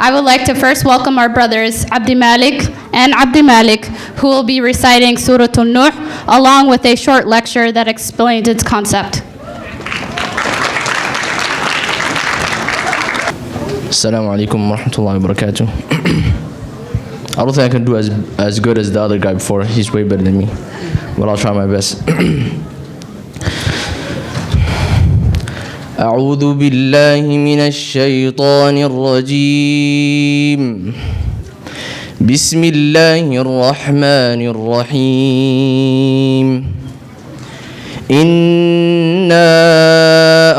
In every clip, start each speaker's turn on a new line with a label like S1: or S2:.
S1: I would like to first welcome our brothers Abdi Malik and Abdi Malik, who will be reciting Surah An-Nuh along with a short lecture that explains its concept.
S2: Assalamu alaikum wa rahmatullahi wa barakatuh. I don't think I can do as good as the other guy before. He's way better than me, but I'll try my best. أعوذ بالله من الشيطان الرجيم. بسم الله الرحمن الرحيم. إنا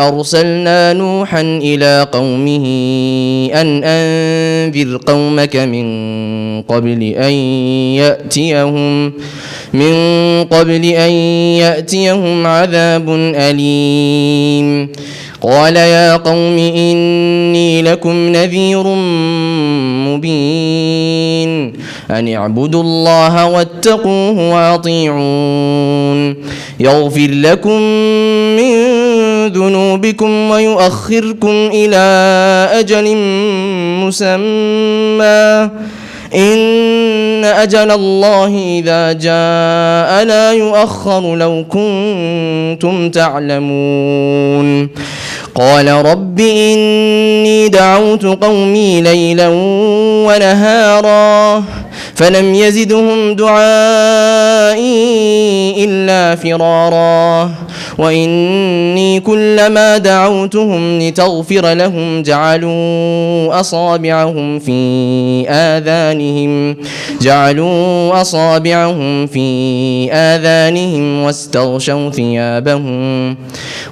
S2: أرسلنا نوحا إلى قومه أن أنذر قومك من قبل أن يأتيهم عذاب أليم. قال يا قوم إني لكم نذير مبين أن اعبدوا الله واتقوه وأطيعون يغفر لكم من ذنوبكم ويؤخركم إلى أجل مسمى إن أجل الله إذا جاء لا يؤخر لو كنتم تعلمون. قال رب إني دعوت قومي ليلا ونهارا فلم يزدهم دعائي إلا فرارا وإني كلما دعوتهم لتغفر لهم جعلوا أصابعهم في آذانهم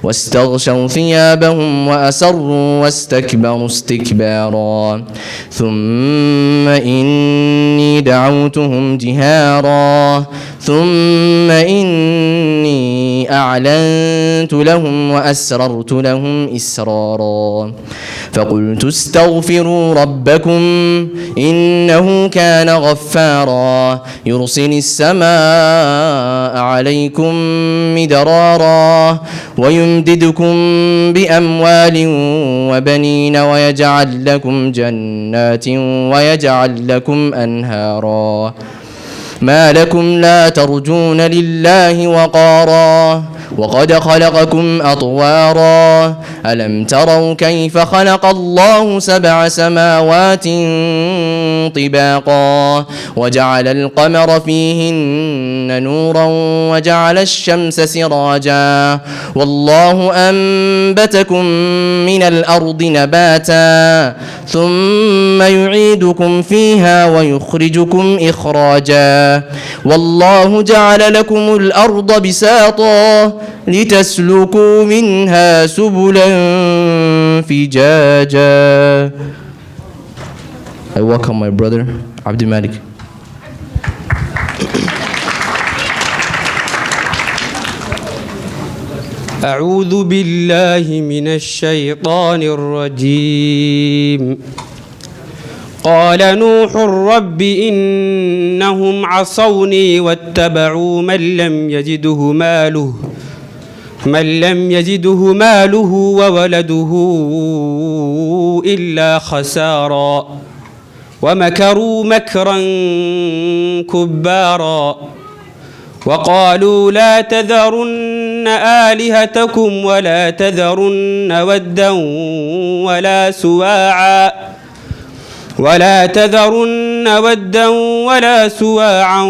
S2: واستغشوا ثيابهم وأسروا واستكبروا استكبارا ثم إني دعوتهم جهارا ثم إني أعلنت لهم وأسررت لهم إسرارا فقلت استغفروا ربكم إنه كان غفارا يرسل السماء عليكم مدرارا ويمددكم بأموال وبنين ويجعل لكم جنات ويجعل لكم أنهارا ما لكم لا ترجون لله وقارا وقد خلقكم أطوارا ألم تروا كيف خلق الله 7 سماوات طباقا وجعل القمر فيهن نورا وجعل الشمس سراجا والله أنبتكم من الأرض نباتا ثم يعيدكم فيها ويخرجكم إخراجا والله جعل لكم الأرض بساطا لتسلكوا منها سبلا فجاجا. I welcome my brother Abdi Malik.
S3: أعوذ بالله من الشيطان الرجيم. قال نوح رب إنهم عصوني واتبعوا من لم يجده ماله وولده إلا خسارا ومكروا مكرا كبارا وقالوا لا تذرن آلهتكم ولا تذرن ودا ولا سواعا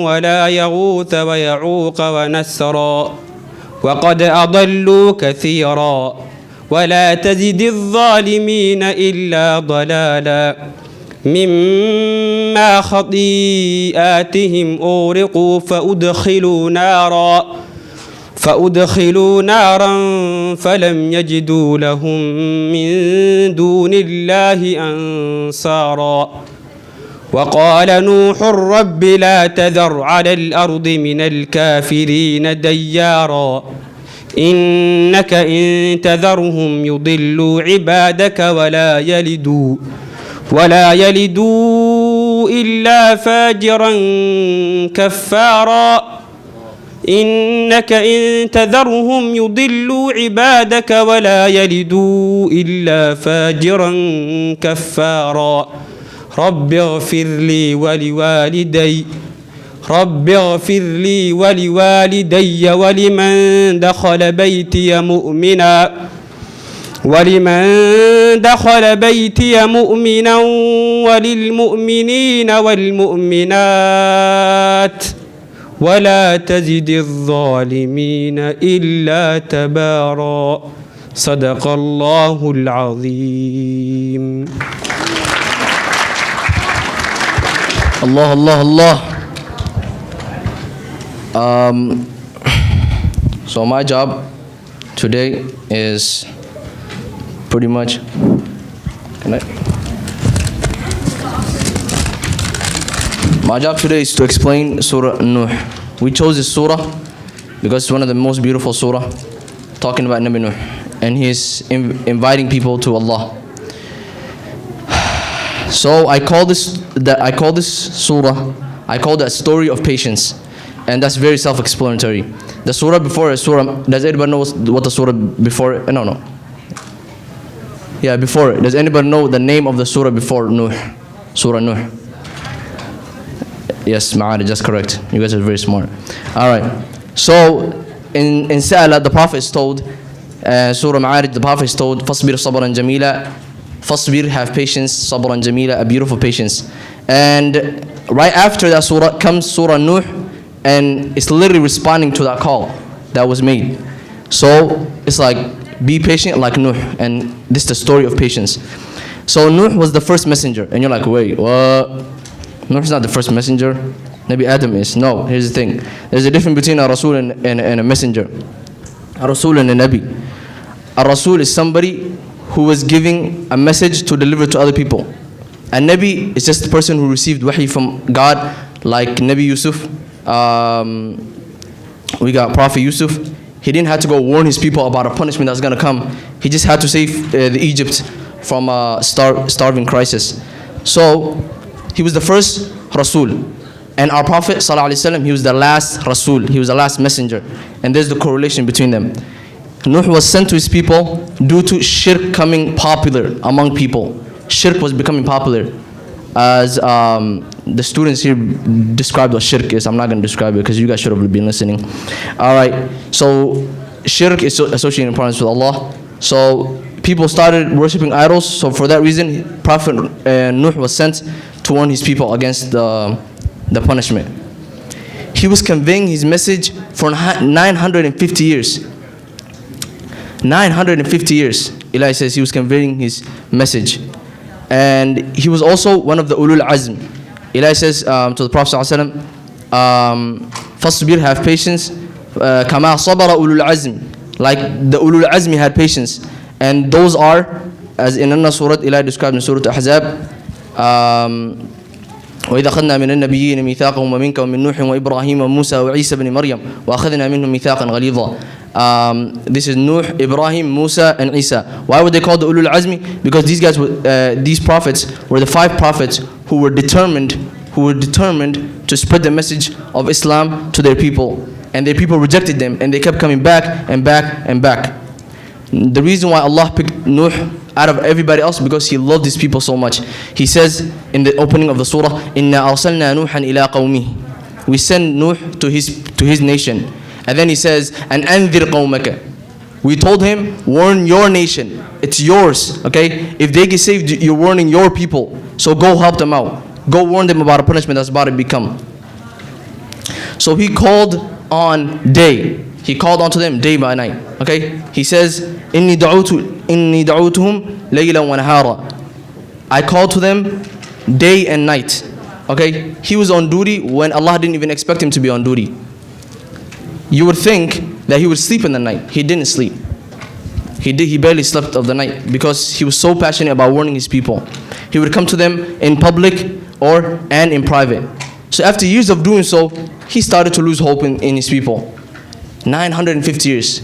S3: ولا يغوث ويعوق ونسرا وقد أضلوا كثيرا ولا تزد الظالمين إلا ضلالا مما خطيئاتهم أغرقوا فأدخلوا نارا فلم يجدوا لهم من دون الله أنصارا وقال نوح رب لا تذر على الأرض من الكافرين ديارا إنك إن تذرهم يضلوا عبادك ولا يلدوا إلا فاجرا كفارا إنك إن تذرهم يضلوا عبادك ولا يلدوا إلا فاجرا كفارا رب اغفر لي ولوالدي ولمن دخل بيتي مؤمنا وللمؤمنين والمؤمنات ولا تزد الظالمين إلا تبارا صدق الله العظيم.
S2: Allah, Allah, Allah. So my job today is pretty much, my job today is to explain Surah Nuh. We chose this surah because it's one of the most beautiful surah, talking about Nabi Nuh, and he is inviting people to Allah. So I call this surah, I call that story of patience, and that's very self-explanatory. The surah before is surah. Does anybody know what the surah before? No. Yeah, before it. Does anybody know the name of the surah before Nuh? Surah Nuh. Yes, Ma'arij, that's correct. You guys are very smart. All right. So in Sa'ala, the Prophet is told, Surah Ma'arij, the Prophet is told, "Fasbir sabran jamila." Fasbir, have patience, sabran jamila, a beautiful patience. And right after that surah comes Surah Nuh, and it's literally responding to that call that was made. So it's like, be patient like Nuh, and this is the story of patience. So Nuh was the first messenger, and you're like, wait, what? Nuh is not the first messenger. Maybe Adam is. No, here's the thing. There's a difference between a Rasul and a messenger. A Rasul and a Nabi. A Rasul is somebody who was giving a message to deliver to other people. A Nabi is just the person who received wahi from God, like Nabi Yusuf. We got Prophet Yusuf. He didn't have to go warn his people about a punishment that's going to come. He just had to save Egypt from a starving crisis. So he was the first Rasul. And our Prophet ﷺ, he was the last Rasul. He was the last messenger. And there's the correlation between them. Nuh was sent to his people due to shirk coming popular among people. Shirk was becoming popular. As the students here described what shirk is, I'm not going to describe it because you guys should have been listening. Alright, so shirk is associated in importance with Allah. So people started worshipping idols. So for that reason, Prophet Nuh was sent to warn his people against the punishment. He was conveying his message for 950 years. 950 years, Eli says he was conveying his message. And he was also one of the ulul azm. Eli says to the Prophet ﷺ, "Fasbir, have patience, kama sabara ulul azm." Like the ulul azmi had patience. And those are, as in another surah, Eli described in Surah Ahzab, وإذا أخذنا من النبيين ميثاقهم ومنك ومن نوح وإبراهيم وموسى وعيسى بن مريم وأخذنا منهم ميثاقا غليظا. This is Nuh, Ibrahim, Musa, and Isa. Why were they called the Ulul Azmi? Because these guys were, these prophets were the 5 prophets who were determined to spread the message of Islam to their people, and their people rejected them, and they kept coming back and back and back. The reason why Allah picked Nuh out of everybody else, because He loved His people so much. He says in the opening of the surah, "Inna arsalna Nuhan ila qawmihi." We send Nuh to his nation. And then he says, "And anzir qawmaka." We told him, warn your nation. It's yours, okay? If they get saved, you're warning your people. So go help them out. Go warn them about a punishment that's about to become. So he called on day. He called onto them day by night, okay? He says, "Inni da'utuhum laylan wa nahara." I called to them day and night, okay? He was on duty when Allah didn't even expect him to be on duty. You would think that he would sleep in the night. He didn't sleep. He barely slept of the night because he was so passionate about warning his people. He would come to them in public and in private. So after years of doing so, he started to lose hope in his people. 950 years.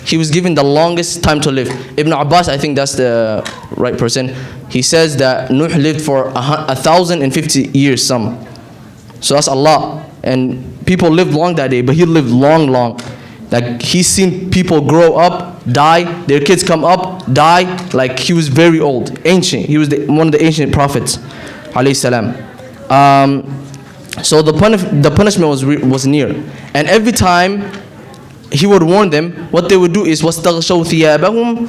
S2: He was given the longest time to live. Ibn Abbas, I think that's the right person. He says that Nuh lived for 1,050 years some. So that's Allah. And people lived long that day, but he lived long, long. Like he's seen people grow up, die, their kids come up, die. Like he was very old, ancient. He was one of the ancient prophets, alayhi salam. So the punishment was near, and every time he would warn them, what they would do is وَاسْتَغْشَوْا ثِيَابَهُمْ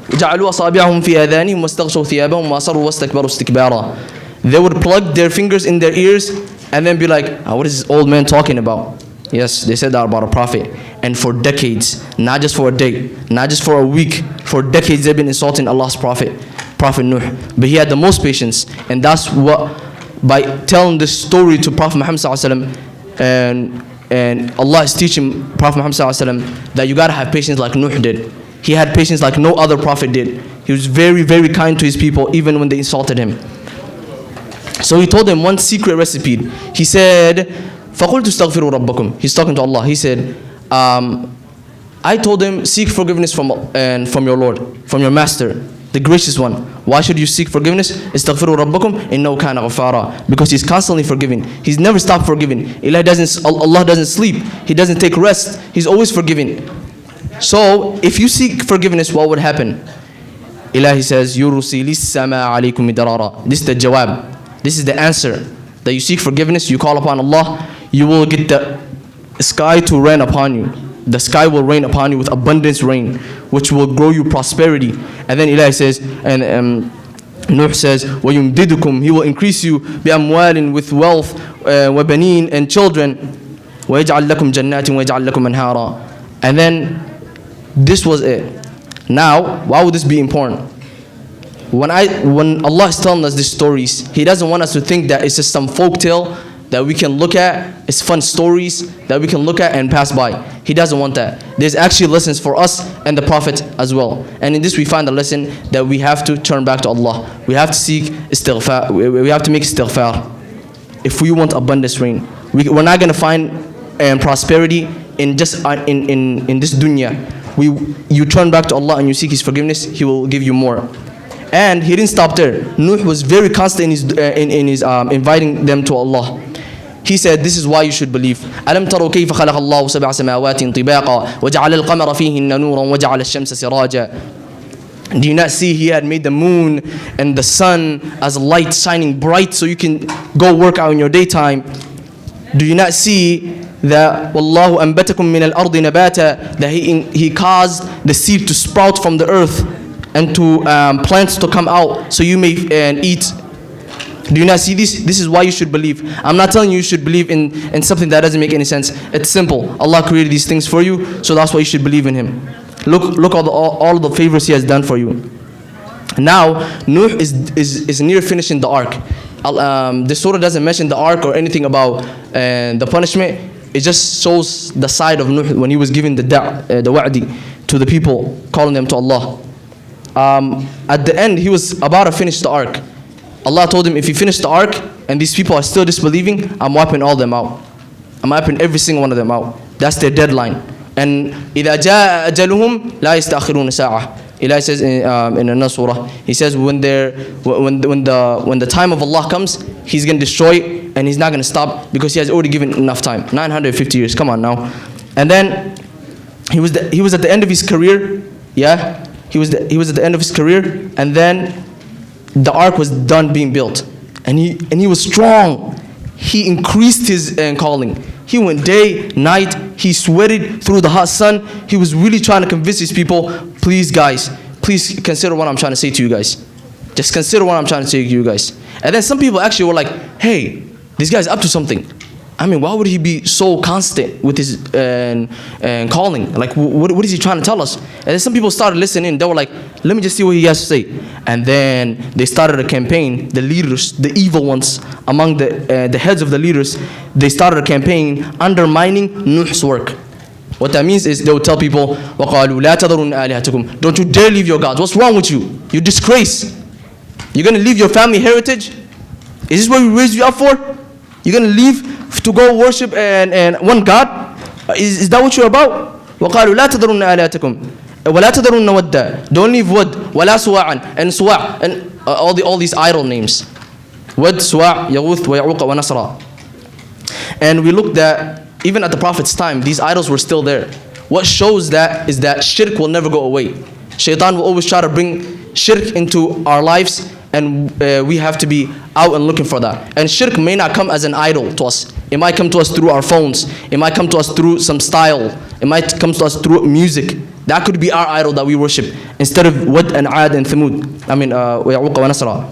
S2: جَعَلُوا أَصَابِعَهُمْ فِي آذَانِهِمْ وَاسْتَغْشَوْا ثِيَابَهُمْ وَأَصَرُّوا وَاسْتَكْبَرُوا اسْتِكْبَارًا. They would plug their fingers in their ears and then be like, what is this old man talking about? Yes, they said that about a prophet. And for decades, not just for a day, not just for a week, for decades they've been insulting Allah's prophet, Prophet Nuh. But he had the most patience, and that's what, by telling this story to Prophet Muhammad sallallahu alaihi wasallam, and Allah is teaching Prophet Muhammad sallallahu alaihi wasallam that you gotta have patience like Nuh did. He had patience like no other prophet did. He was very, very kind to his people, even when they insulted him. So he told them one secret recipe. He said, فَقُلْتُ اسْتَغْفِرُوا رَبَّكُمْ. He's talking to Allah. He said, I told him, seek forgiveness from your Lord, from your Master, the gracious one. Why should you seek forgiveness? اسْتَغْفِرُوا رَبَّكُمْ إِنَّهُ كَانَ غَفَّارًا. Because he's constantly forgiving. He's never stopped forgiving. Allah doesn't sleep. He doesn't take rest. He's always forgiving. So if you seek forgiveness, what would happen? Ilahi says, يُرُسِلِ السَّمَاءَ عَلَيْكُمْ مِدْرَارًا. This is the jawab. This is the answer. That you seek forgiveness, you call upon Allah, you will get the sky to rain upon you. The sky will rain upon you with abundance rain, which will grow you prosperity. And then Ilahi says, and Nuh says, وَيُمْدِدُكُمْ. He will increase you بِأَمْوَالٍ, with wealth, وَبَنِينَ, and children. وَيَجْعَلْ لَكُمْ جَنَّاتٍ وَيَجْعَلْ لَكُمْ أَنْهَارًا. And then this was it. Now, why would this be important? When Allah is telling us these stories, He doesn't want us to think that it's just some folk tale that we can look at, it's fun stories that we can look at and pass by. He doesn't want that. There's actually lessons for us and the Prophet as well. And in this we find a lesson that we have to turn back to Allah. We have to seek istighfar. We have to make istighfar if we want abundance rain. We're not going to find prosperity in just in this dunya. You turn back to Allah and you seek His forgiveness, He will give you more. And he didn't stop there. Nuh was very constant in his inviting them to Allah. He said, this is why you should believe. أَلَمْ تَرَوْا كَيْفَ خَلَقَ اللَّهُ سَبْعَ سَمَاوَاتٍ طِبَاقًا وَجَعَلَ الْقَمَرَ فِيهِنَّ نُورًا وَجَعَلَ الشَّمْسَ سِرَاجًا. Do you not see He had made the moon and the sun as light shining bright so you can go work out in your daytime? Do you not see that وَاللَّهُ أَنْبَتَكُم مِّنَ الْأَرْضِ نَبَاتًا, that He caused the seed to sprout from the earth and to plants to come out so you may eat? Do you not see this? This is why you should believe. I'm not telling you should believe in something that doesn't make any sense. It's simple. Allah created these things for you, so that's why you should believe in Him. Look all the favors He has done for you. Now, Nuh is near finishing the ark. The surah doesn't mention the ark or anything about the punishment. It just shows the side of Nuh when he was giving the wa'di to the people, calling them to Allah. At the end, he was about to finish the ark. Allah told him, if you finish the ark and these people are still disbelieving, I'm wiping all them out. I'm wiping every single one of them out. That's their deadline. And إِذَا جَاءَ أَجَلُهُمْ لَا يَسْتَأْخِرُونَ سَاعَةً. Eli says in another surah, he says when the time of Allah comes, He's going to destroy it, and He's not going to stop because He has already given enough time. 950 years, come on now. And then he was at the end of his career. Yeah, he was at the end of his career, and then the ark was done being built, and he was strong. He increased his calling. He went day, night. He sweated through the hot sun. He was really trying to convince these people, please guys, please consider what I'm trying to say to you guys. Just consider what I'm trying to say to you guys. And then some people actually were like, hey, this guy's up to something. I mean, why would he be so constant with his calling? Like, what is he trying to tell us? And then some people started listening. They were like, let me just see what he has to say. And then they started a campaign. The leaders, the evil ones, among the heads of the leaders, they started a campaign undermining Nuh's work. What that means is they would tell people, وَقَالُوا لَا تَذَرُنَّ آلِهَتَكُمْ. Don't you dare leave your gods. What's wrong with you? You disgrace. You're going to leave your family heritage? Is this what we raised you up for? You're going to leave to go worship and one God? Is that what you're about? وَقَالُوا لَا تَذَرُنَّ آلِهَتَكُمْ وَلَا تَذَرُنَّ وَدَّ. Don't leave Wad, وَلَا سُوَاعًا, and Suwa', and all these idol names. Wad, Suwa', Yaghouth, wa Ya'uq, wa Nasra. And we looked at, even at the Prophet's time, these idols were still there. What shows that is that shirk will never go away. Shaitan will always try to bring shirk into our lives, and we have to be out and looking for that. And shirk may not come as an idol to us. It might come to us through our phones. It might come to us through some style. It might come to us through music. That could be our idol that we worship, instead of Wad and Ad and Thamud. I mean, Ya'uq wa Nasra.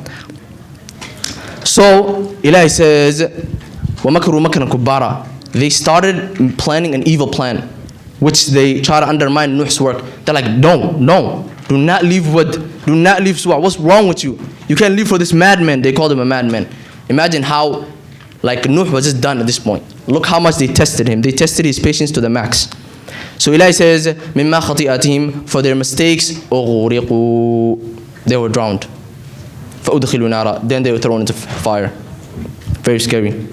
S2: So, Ilahi says, وَمَكْرُوا مَكْرًا كُبَّارًا. They started planning an evil plan, which they try to undermine Nuh's work. They're like, no, do not leave Wad, do not leave Suwa. What's wrong with you? You can't leave for this madman. They called him a madman. Imagine how, like, Nuh was just done at this point. Look how much they tested him. They tested his patience to the max. So Ilahi says, مِمَّا خَطِئَتِهِمْ, for their mistakes, أُغْرِقُوا, they were drowned. فَأُدْخِلُوا نَارًا, then they were thrown into fire. Very scary.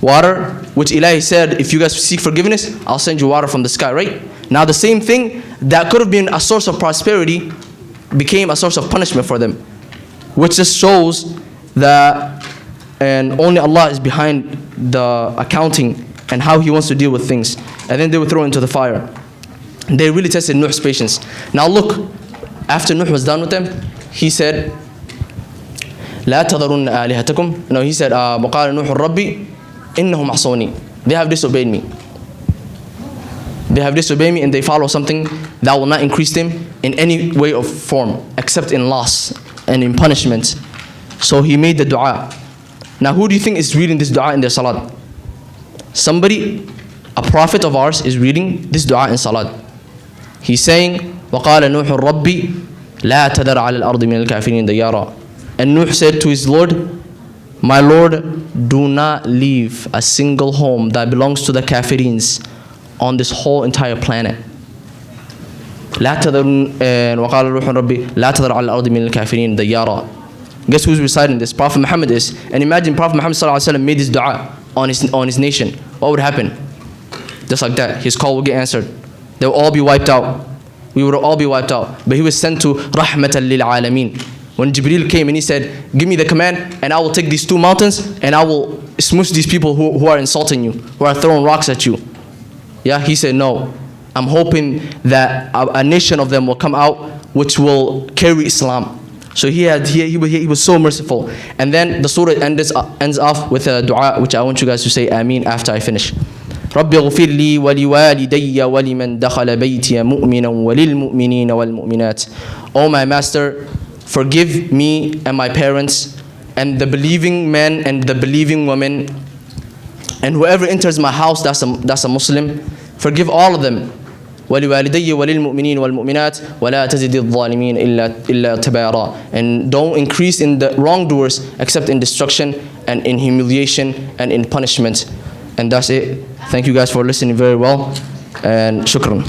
S2: Water, which Ilahi said, if you guys seek forgiveness, I'll send you water from the sky, right? Now the same thing that could have been a source of prosperity became a source of punishment for them, which just shows that and only Allah is behind the accounting and how He wants to deal with things. And then they were thrown into the fire. They really tested Nuh's patience. Now look, after Nuh was done with them, he said, لا تذرن آلهتكم. No, he said, وقال نوح ربي إنهم عصوني. They have disobeyed me. They have disobeyed me, and they follow something that will not increase them in any way or form except in loss and in punishment. So he made the dua. Now who do you think is reading this dua in their salat? Somebody, a prophet of ours, is reading this dua in salat. He's saying, وَقَالَ نُوحُ رَبِّي لَا تَذَرْ عَلَى الْأَرْضِ مِنَ الْكَافِرِينَ دَيَّارًا. And Nuh said to his Lord, my Lord, do not leave a single home that belongs to the Kafirins on this whole entire planet. لا تذر وقال روح ربي لا تذر على الأرض من الكافرين ديارا. Guess who's reciting this? Prophet Muhammad is. And imagine Prophet Muhammad ﷺ made this dua on his nation. What would happen? Just like that, his call would get answered. They will all be wiped out. We would all be wiped out. But he was sent to Rahmatan lil Alameen. When Jibreel came and he said, give me the command and I will take these 2 mountains and I will smush these people who are insulting you, who are throwing rocks at you. Yeah, he said, no. I'm hoping that a nation of them will come out which will carry Islam. So he was so merciful. And then the surah ends off with a dua, which I want you guys to say Ameen after I finish. رب اغفر لي ولوالدي ولمن دخل بيتي مؤمنا وللمؤمنين والمؤمنات. Oh my master, forgive me and my parents and the believing men and the believing women and whoever enters my house that's a Muslim. Forgive all of them. ولوالدي وللمؤمنين والمؤمنات ولا تزد الظالمين إلا تبارا. And don't increase in the wrongdoers except in destruction and in humiliation and in punishment. And that's it. Thank you guys for listening very well, and shukran.